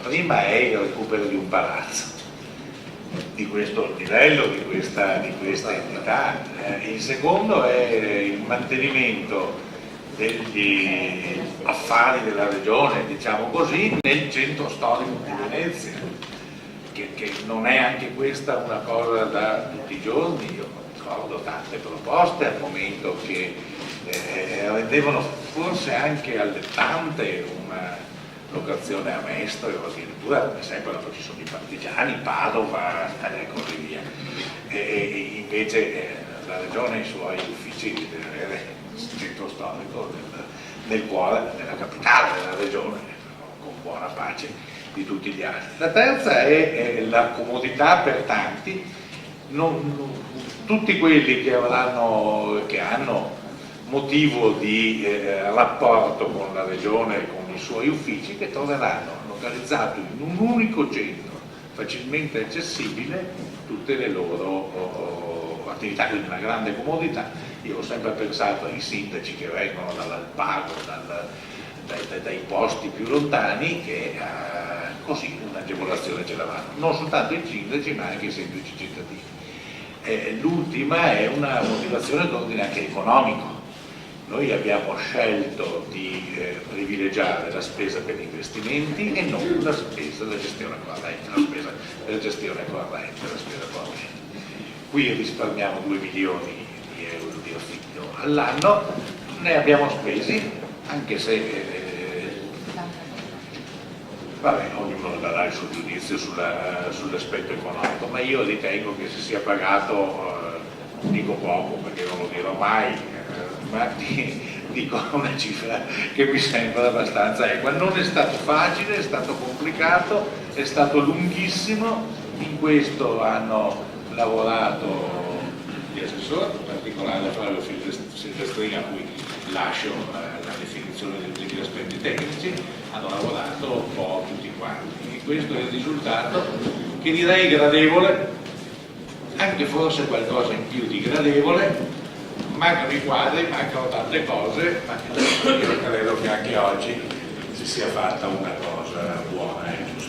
prima è il recupero di un palazzo di questo livello, di questa entità, il secondo è il mantenimento degli affari della regione, diciamo così, nel centro storico di Venezia, che non è anche questa una cosa da tutti i giorni. Io ricordo tante proposte al momento che rendevano forse anche allettante una locazione a Mestre o addirittura, per esempio, ci sono i partigiani, Padova e così via, e invece la regione i suoi uffici deve avere il centro storico nel cuore della capitale della regione, con buona pace di tutti gli altri. La terza è la comodità per tanti. Tutti quelli che hanno motivo di rapporto con la regione e con i suoi uffici, che troveranno localizzato in un unico centro facilmente accessibile tutte le loro attività, quindi una grande comodità. Io ho sempre pensato ai sindaci che vengono dall'Alpago, dai posti più lontani, che così un'agevolazione ce l'avranno, non soltanto i sindaci ma anche i semplici cittadini. L'ultima è una motivazione d'ordine anche economico. Noi abbiamo scelto di privilegiare la spesa per investimenti e non la spesa della gestione corrente, la spesa corrente. Qui risparmiamo 2 milioni di euro di affitto all'anno, ne abbiamo spesi, anche se vabbè, ognuno darà il suo giudizio sull'aspetto economico, ma io ritengo che si sia pagato, dico poco perché non lo dirò mai, ma dico una cifra che mi sembra abbastanza equa. Non è stato facile, è stato complicato, è stato lunghissimo. In questo hanno lavorato gli assessori, in particolare Flavio Silvestrini, a cui lascio la definizione degli aspetti tecnici, hanno lavorato un po' tutti quanti. E questo è il risultato, che direi gradevole, anche forse qualcosa in più di gradevole. Mancano i quadri, mancano tante cose, ma io credo che anche oggi si sia fatta una cosa buona e giusta.